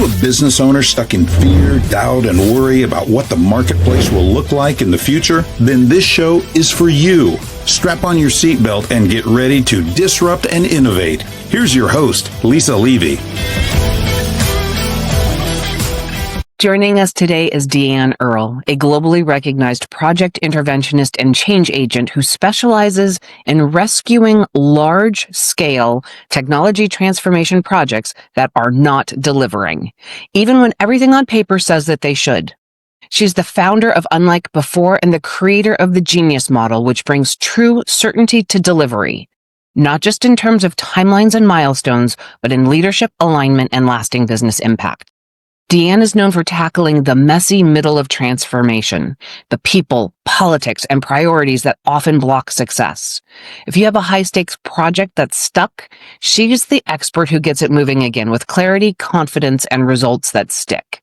a business owner stuck in fear, doubt, and worry about what the marketplace will look like in the future? Then this show is for you. Strap on your seatbelt and get ready to disrupt and innovate. Here's your host, Lisa Levy. Joining us today is Deanne Earle, a globally recognized project interventionist and change agent who specializes in rescuing large-scale technology transformation projects that are not delivering, even when everything on paper says that they should. She's the founder of Unlike Before and the creator of the Genius Model, which brings true certainty to delivery, not just in terms of timelines and milestones, but in leadership, alignment, and lasting business impact. Deanne is known for tackling the messy middle of transformation, the people, politics, and priorities that often block success. If you have a high-stakes project that's stuck, she's the expert who gets it moving again with clarity, confidence, and results that stick.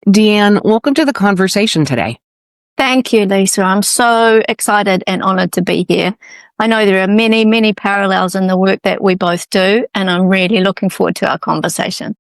Deanne, welcome to the conversation today. Thank you, Lisa. I'm so excited and honored to be here. I know there are many, many parallels in the work that we both do, and I'm really looking forward to our conversation.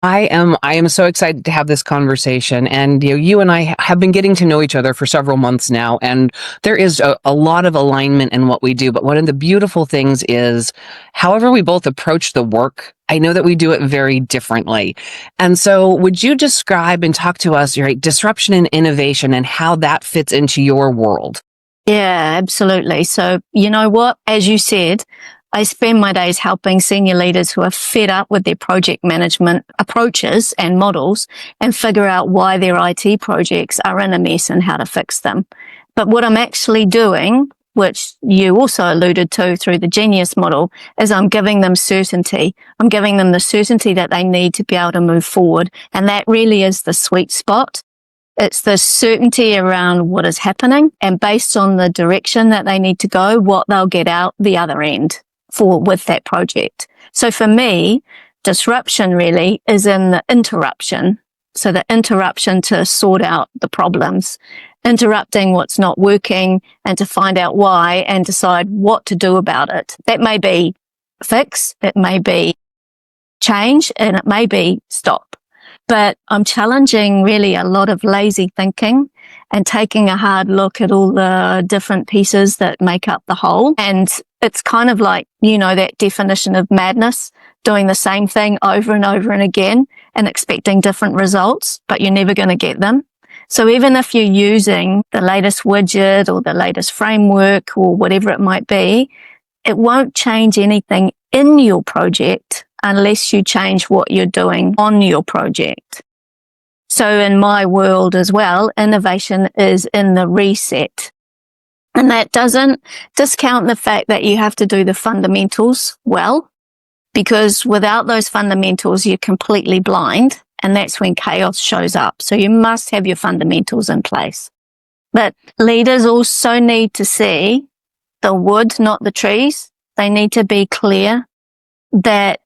I am so excited to have this conversation, and you and I have been getting to know each other for several months now, and there is a lot of alignment in what we do. But one of the beautiful things is, however we both approach the work, I know that we do it very differently. And so would you describe and talk to us, right, disruption and innovation and how that fits into your world? Yeah, absolutely. So you know what? As you said, I spend my days helping senior leaders who are fed up with their project management approaches and models and figure out why their IT projects are in a mess and how to fix them. But what I'm actually doing, which you also alluded to through the Genius Model, is I'm giving them certainty. I'm giving them the certainty that they need to be able to move forward. And that really is the sweet spot. It's the certainty around what is happening and based on the direction that they need to go, what they'll get out the other end with that project. So for me, disruption really is in the interruption. So the interruption to sort out the problems, interrupting what's not working and to find out why and decide what to do about it. That may be fix, it may be change, and it may be stop. But I'm challenging really a lot of lazy thinking and taking a hard look at all the different pieces that make up the whole. And it's kind of like, that definition of madness, doing the same thing over and over and again and expecting different results, but you're never going to get them. So even if you're using the latest widget or the latest framework or whatever it might be, it won't change anything in your project unless you change what you're doing on your project. So in my world as well, innovation is in the reset. And that doesn't discount the fact that you have to do the fundamentals well, because without those fundamentals, you're completely blind, and that's when chaos shows up. So you must have your fundamentals in place. But leaders also need to see the wood, not the trees. They need to be clear that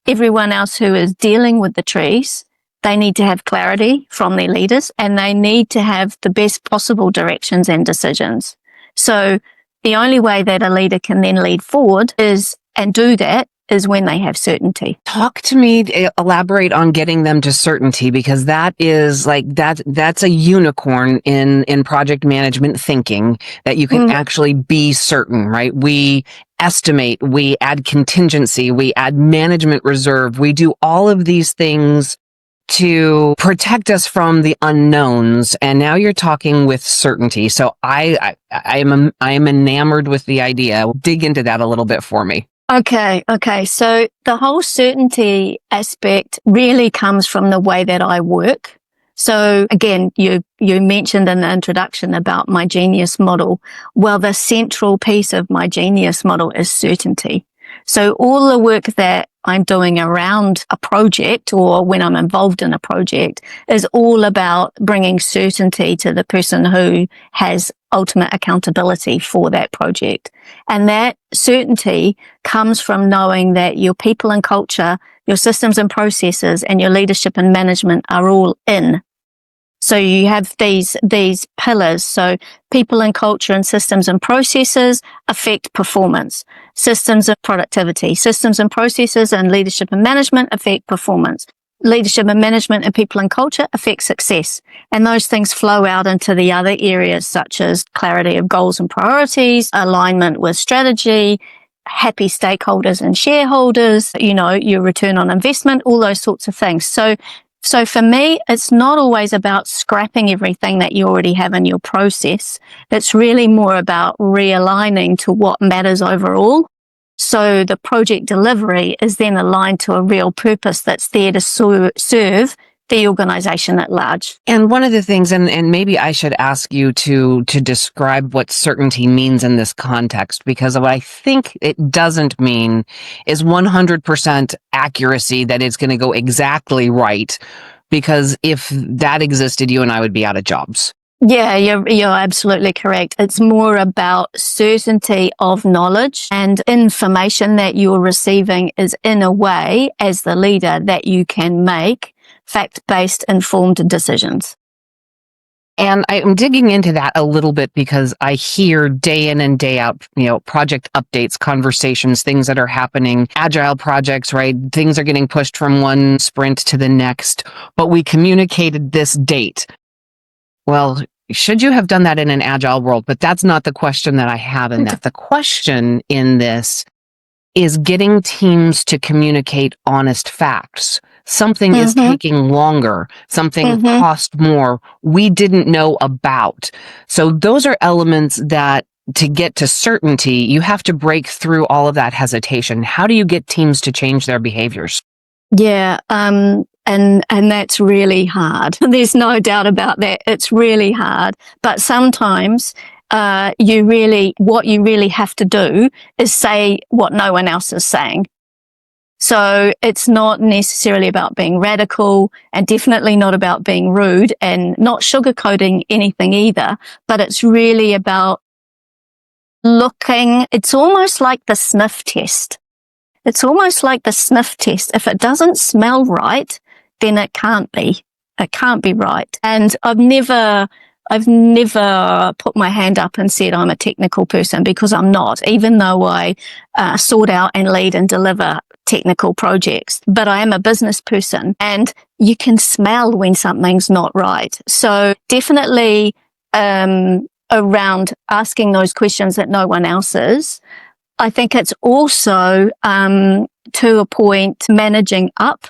everyone else who is dealing with the trees, they need to have clarity from their leaders, and they need to have the best possible directions and decisions. So the only way that a leader can then lead forward is when they have certainty. Talk to me, elaborate on getting them to certainty, because that is that's a unicorn in project management thinking, that you can actually be certain, right? We estimate, we add contingency, we add management reserve, we do all of these things to protect us from the unknowns. And now you're talking with certainty. So I am enamored with the idea. Dig into that a little bit for me. Okay. So the whole certainty aspect really comes from the way that I work. So again, you mentioned in the introduction about my Genius Model. Well, the central piece of my Genius Model is certainty. So all the work that I'm doing around a project or when I'm involved in a project is all about bringing certainty to the person who has ultimate accountability for that project. And that certainty comes from knowing that your people and culture, your systems and processes, and your leadership and management are all in. So you have these pillars. So people and culture and systems and processes affect performance. Systems of productivity, systems and processes and leadership and management affect performance. leadership and management and people and culture affect success. And those things flow out into the other areas such as clarity of goals and priorities, alignment with strategy, happy stakeholders and shareholders, your return on investment, all those sorts of things. So for me, it's not always about scrapping everything that you already have in your process. It's really more about realigning to what matters overall. So the project delivery is then aligned to a real purpose that's there to serve the organization at large. And one of the things, and maybe I should ask you to describe what certainty means in this context, because what I think it doesn't mean is 100% accuracy, that it's going to go exactly right, because if that existed, you and I would be out of jobs. Yeah, you're absolutely correct. It's more about certainty of knowledge and information that you're receiving is in a way as the leader that you can make fact-based informed decisions. And I'm digging into that a little bit because I hear day in and day out, project updates, conversations, things that are happening, agile projects, right? Things are getting pushed from one sprint to the next, but we communicated this date. Well, should you have done that in an agile world? But that's not the question that I have in that. The question in this is getting teams to communicate honest facts. Something is taking longer. Something cost more. We didn't know about. So those are elements that to get to certainty, you have to break through all of that hesitation. How do you get teams to change their behaviors? Yeah. And that's really hard. There's no doubt about that. It's really hard. But sometimes, what you really have to do is say what no one else is saying. So it's not necessarily about being radical and definitely not about being rude and not sugarcoating anything either, but it's really about it's almost like the sniff test. It's almost like the sniff test. If it doesn't smell right, then it can't be. It can't be right. And I've never put my hand up and said I'm a technical person, because I'm not, even though I sort out and lead and deliver technical projects. But I am a business person, and you can smell when something's not right. So definitely around asking those questions that no one else is. I think it's also to a point managing up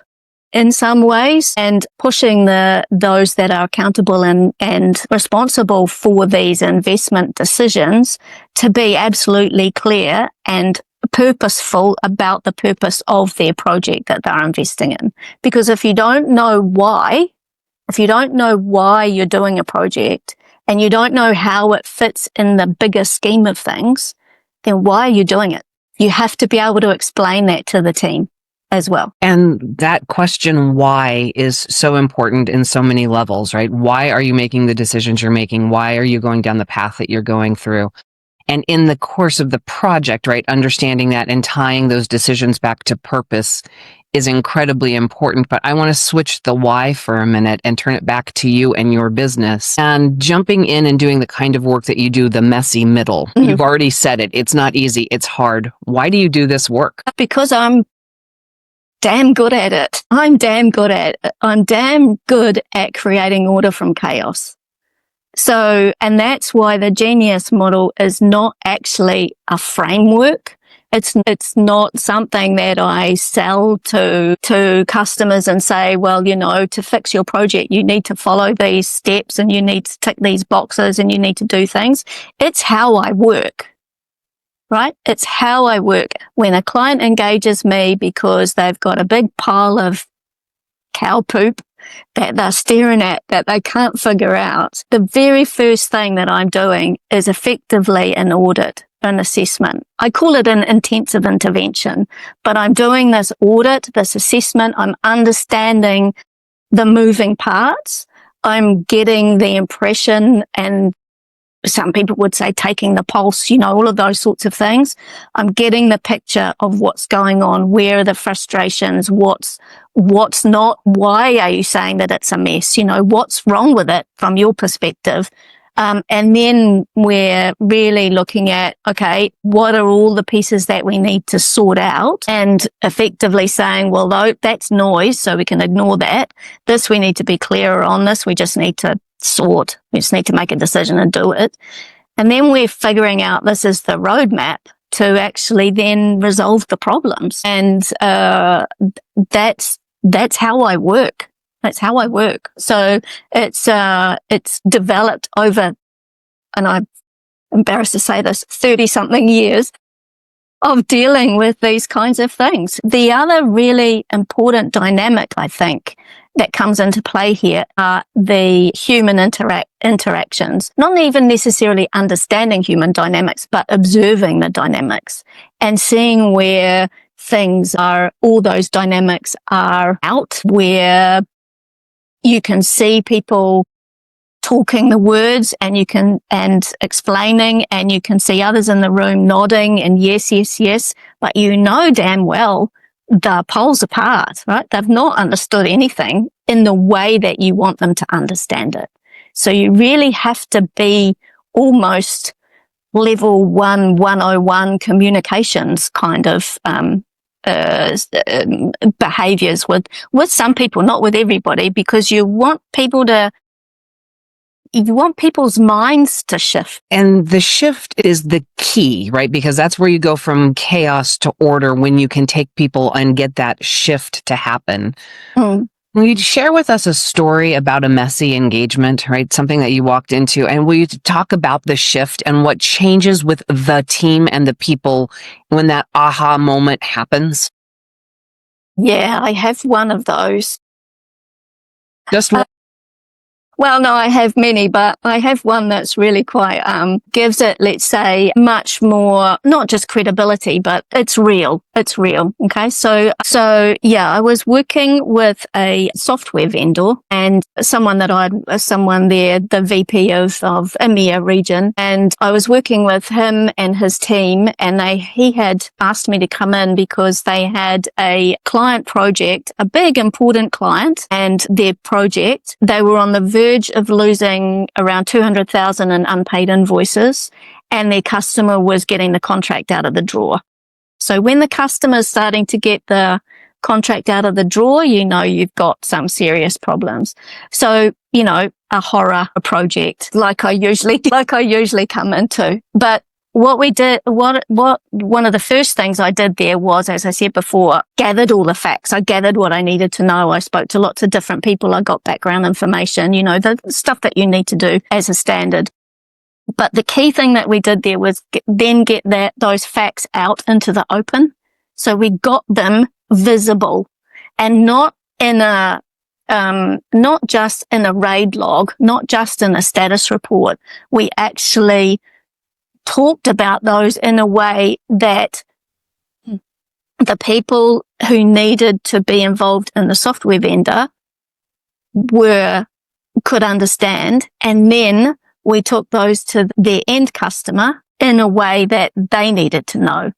in some ways and pushing those that are accountable and responsible for these investment decisions to be absolutely clear and purposeful about the purpose of their project that they're investing in. Because if you don't know why you're doing a project and you don't know how it fits in the bigger scheme of things, then why are you doing it? You have to be able to explain that to the team as well. And that question, why, is so important in so many levels, right? Why are you making the decisions you're making? Why are you going down the path that you're going through? And in the course of the project, right, understanding that and tying those decisions back to purpose is incredibly important. But I want to switch the why for a minute and turn it back to you and your business and jumping in and doing the kind of work that you do, the messy middle. Mm-hmm. You've already said it. It's not easy. It's hard. Why do you do this work? Because I'm damn good at it. I'm damn good at creating order from chaos. So, and that's why the Genius model is not actually a framework. It's not something that I sell to customers and say, well, to fix your project, you need to follow these steps and you need to tick these boxes and you need to do things. It's how I work, right? It's how I work. When a client engages me because they've got a big pile of cow poop that they're staring at that they can't figure out, the very first thing that I'm doing is effectively an audit, an assessment. I call it an intensive intervention, but I'm doing this audit, this assessment. I'm understanding the moving parts. I'm getting the impression, and some people would say taking the pulse, all of those sorts of things. I'm getting the picture of what's going on. Where are the frustrations? What's not? Why are you saying that it's a mess? What's wrong with it from your perspective? And then we're really looking at, okay, what are all the pieces that we need to sort out, and effectively saying, well, that's noise, so we can ignore that. This, we need to be clearer on this. We just need to sort. We just need to make a decision and do it. And then we're figuring out this is the roadmap to actually then resolve the problems. And that's how I work. That's how I work. So it's developed over, and I'm embarrassed to say this, 30-something years of dealing with these kinds of things. The other really important dynamic, I think, that comes into play here are the human interactions. Not even necessarily understanding human dynamics, but observing the dynamics and seeing where all those dynamics are out, where you can see people talking the words and explaining, and you can see others in the room nodding and yes, yes, yes, but you know damn well they're poles apart, right? They've not understood anything in the way that you want them to understand it. So you really have to be almost level 101 communications kind of behaviors with some people, not with everybody, because you want people's minds to shift. And the shift is the key, right? Because that's where you go from chaos to order, when you can take people and get that shift to happen. Will you share with us a story about a messy engagement, right? Something that you walked into, and will you talk about the shift and what changes with the team and the people when that aha moment happens? Yeah, I have one of those. Just one. Well, no, I have many, but I have one that's really quite, gives it, let's say, much more, not just credibility, but it's real. It's real. Okay. So yeah, I was working with a software vendor and someone there, the VP of EMEA region. And I was working with him and his team, and he had asked me to come in because they had a client project, a big important client, and their project, they were on the verge of losing around 200,000 in unpaid invoices, and their customer was getting the contract out of the drawer. So when the customer is starting to get the contract out of the drawer, you've got some serious problems. So, a horror project like I usually come into. But what we did, one of the first things I did there was, as I said before, gathered all the facts. I gathered what I needed to know. I spoke to lots of different people. I got background information, the stuff that you need to do as a standard. But the key thing that we did there was get those facts out into the open. So we got them visible, and not just in a RAID log, not just in a status report. We actually talked about those in a way that the people who needed to be involved in the software vendor could understand. And then we took those to their end customer in a way that they needed to know.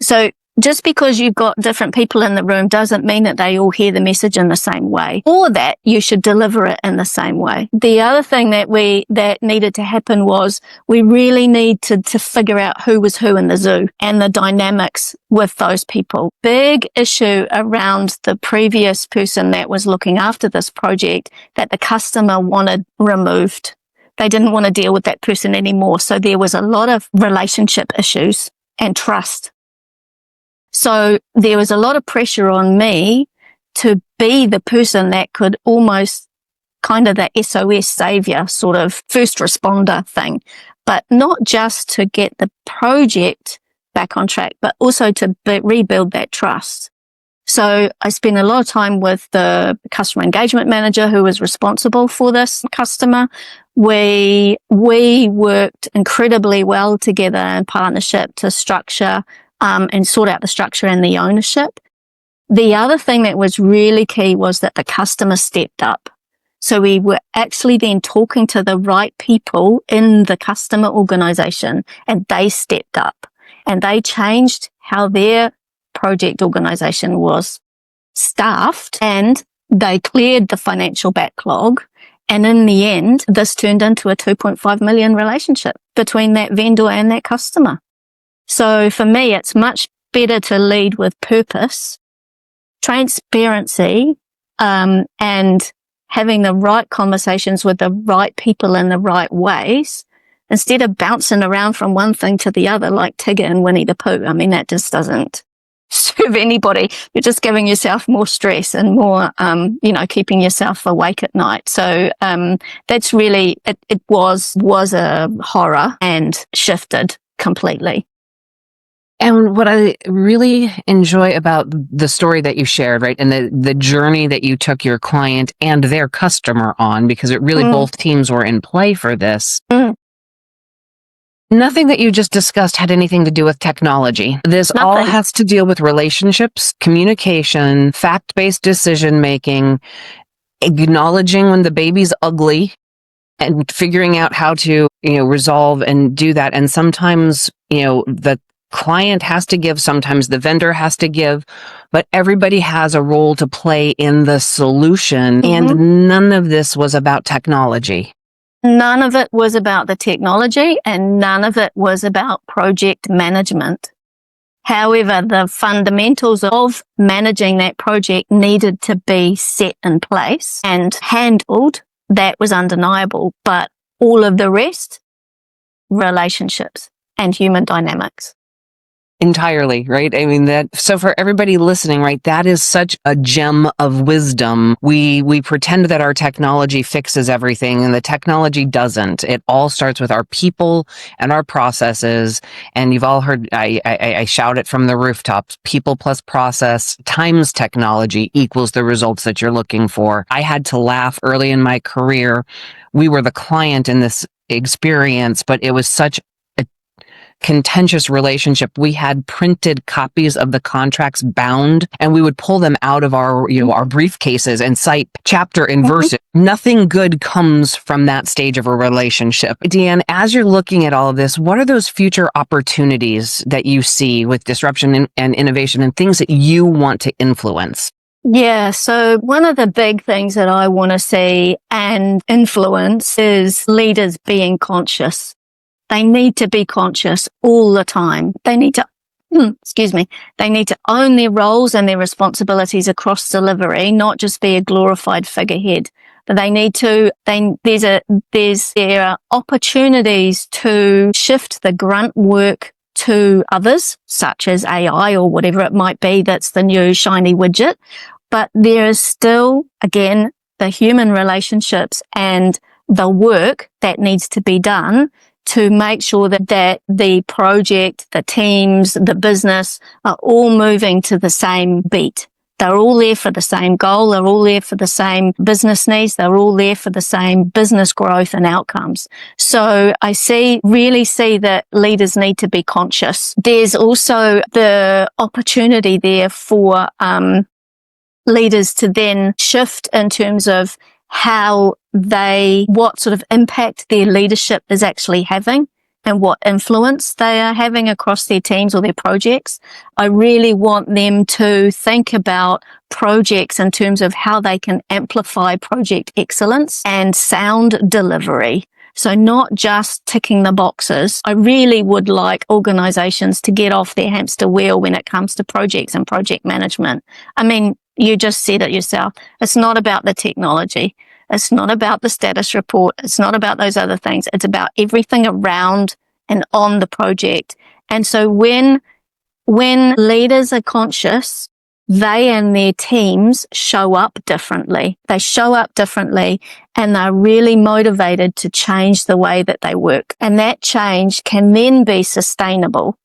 So just because you've got different people in the room doesn't mean that they all hear the message in the same way, or that you should deliver it in the same way. The other thing that needed to happen was we really need to figure out who was who in the zoo and the dynamics with those people. Big issue around the previous person that was looking after this project that the customer wanted removed. They didn't want to deal with that person anymore. So there was a lot of relationship issues and trust. So there was a lot of pressure on me to be the person that could almost kind of the SOS savior sort of first responder thing, but not just to get the project back on track, but also to rebuild that trust. So I spent a lot of time with the customer engagement manager who was responsible for this customer. We worked incredibly well together in partnership to structure and sort out the structure and the ownership. The other thing that was really key was that the customer stepped up. So we were actually then talking to the right people in the customer organization, and they stepped up and they changed how their project organization was staffed, and they cleared the financial backlog, And in the end, this turned into a 2.5 million relationship between that vendor and that customer. So for me, it's much better to lead with purpose, transparency, and having the right conversations with the right people in the right ways, instead of bouncing around from one thing to the other like Tigger and Winnie the Pooh. I mean, that just doesn't serve anybody. You're just giving yourself more stress and more, keeping yourself awake at night. So that's really, it was a horror and shifted completely. And what I really enjoy about the story that you shared, right, and the journey that you took your client and their customer on, because it really both teams were in play for this. Nothing that you just discussed had anything to do with technology. This all has to deal with relationships, communication, fact-based decision-making, acknowledging when the baby's ugly, and figuring out how to, resolve and do that. And sometimes, the client has to give, sometimes the vendor has to give, but everybody has a role to play in the solution. And none of this was about technology. None of it was about the technology, and none of it was about project management. However, the fundamentals of managing that project needed to be set in place and handled. That was undeniable. But all of the rest, relationships and human dynamics. Entirely, right? I mean, so for everybody listening, right, that is such a gem of wisdom. We pretend that our technology fixes everything, and the technology doesn't. It all starts with our people and our processes. And you've all heard, I shout it from the rooftops: people plus process times technology equals the results that you're looking for. I had to laugh early in my career. We were the client in this experience, but it was such contentious relationship. We had printed copies of the contracts bound, and we would pull them out of our briefcases and cite chapter and verse. Nothing good comes from that stage of a relationship. Deanne, as you're looking at all of this, what are those future opportunities that you see with disruption and innovation and things that you want to influence? Yeah, so one of the big things that I want to see and influence is leaders being conscious. They need to be conscious all the time. They need to, they need to own their roles and their responsibilities across delivery, not just be a glorified figurehead. But they need to, there are opportunities to shift the grunt work to others, such as AI or whatever it might be that's the new shiny widget. But there is still, again, the human relationships and the work that needs to be done to make sure that the project, the teams, the business are all moving to the same beat. They're all there for the same goal. They're all there for the same business needs. They're all there for the same business growth and outcomes. So I really see that leaders need to be conscious. There's also the opportunity there for leaders to then shift in terms of what sort of impact their leadership is actually having and what influence they are having across their teams or their projects. I really want them to think about projects in terms of how they can amplify project excellence and sound delivery. So not just ticking the boxes. I really would like organizations to get off their hamster wheel when it comes to projects and project management. I mean, you just said it yourself. It's not about the technology. It's not about the status report. It's not about those other things. It's about everything around and on the project. And so when leaders are conscious, they and their teams show up differently. They show up differently, and they're really motivated to change the way that they work. And that change can then be sustainable.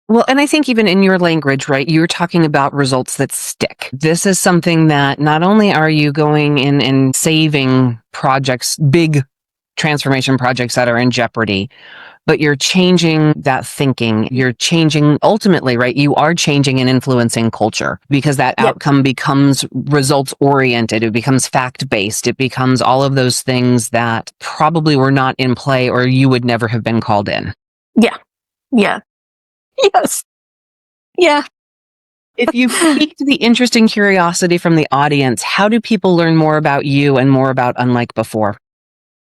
Well, and I think even in your language, right, you're talking about results that stick. This is something that not only are you going in and saving projects, big transformation projects that are in jeopardy, but you're changing that thinking. You're changing, ultimately, right, you are changing and influencing culture, because that outcome becomes results oriented. It becomes fact based. It becomes all of those things that probably were not in play, or you would never have been called in. Yeah. Yes. Yeah. If you piqued the interest and curiosity from the audience, how do people learn more about you and more about Unlike Before?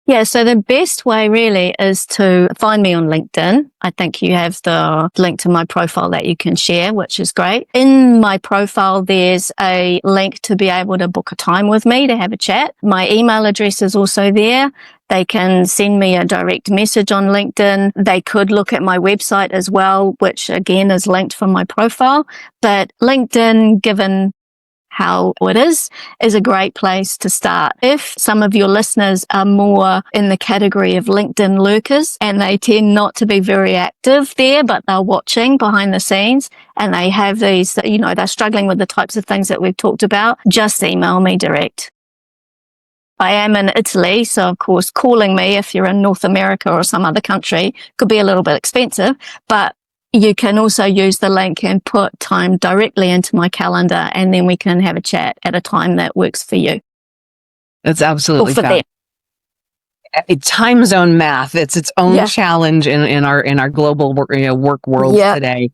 Yeah, so the best way really is to find me on LinkedIn. I think you have the link to my profile that you can share, which is great. In my profile, there's a link to be able to book a time with me to have a chat. My email address is also there. They can send me a direct message on LinkedIn. They could look at my website as well, which again is linked from my profile. But LinkedIn, given how it is a great place to start. If some of your listeners are more in the category of LinkedIn lurkers and they tend not to be very active there, but they're watching behind the scenes and they have these, they're struggling with the types of things that we've talked about, just email me direct. I am in Italy, so of course calling me if you're in North America or some other country could be a little bit expensive, but you can also use the link and put time directly into my calendar, and then we can have a chat at a time that works for you. That's absolutely fabulous. Time zone math. It's its own challenge in our global work world today.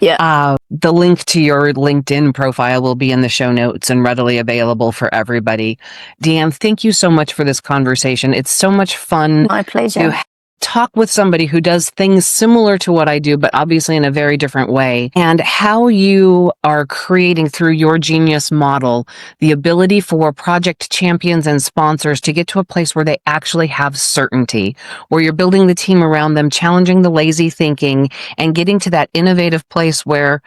Yeah. The link to your LinkedIn profile will be in the show notes and readily available for everybody. Deanne, thank you so much for this conversation. It's so much fun. My pleasure. To talk with somebody who does things similar to what I do, but obviously in a very different way, and how you are creating through your genius model the ability for project champions and sponsors to get to a place where they actually have certainty, where you're building the team around them, challenging the lazy thinking, and getting to that innovative place where,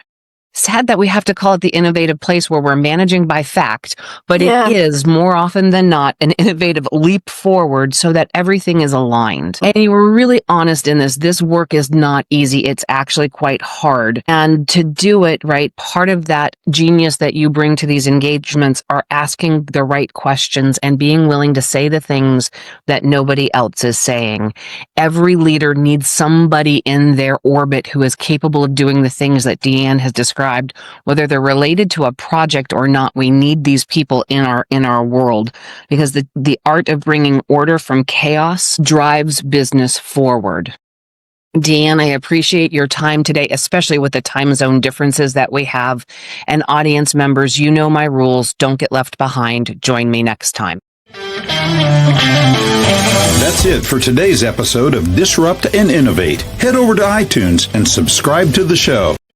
sad that we have to call it the innovative place where we're managing by fact, but it is more often than not an innovative leap forward so that everything is aligned. And you were really honest in this. This work is not easy. It's actually quite hard. And to do it right, part of that genius that you bring to these engagements are asking the right questions and being willing to say the things that nobody else is saying. Every leader needs somebody in their orbit who is capable of doing the things that Deanne has described. Whether they're related to a project or not, we need these people in our world, because the art of bringing order from chaos drives business forward. Deanne, I appreciate your time today, especially with the time zone differences that we have. And audience members, you know my rules. Don't get left behind. Join me next time. That's it for today's episode of Disrupt and Innovate. Head over to iTunes and subscribe to the show.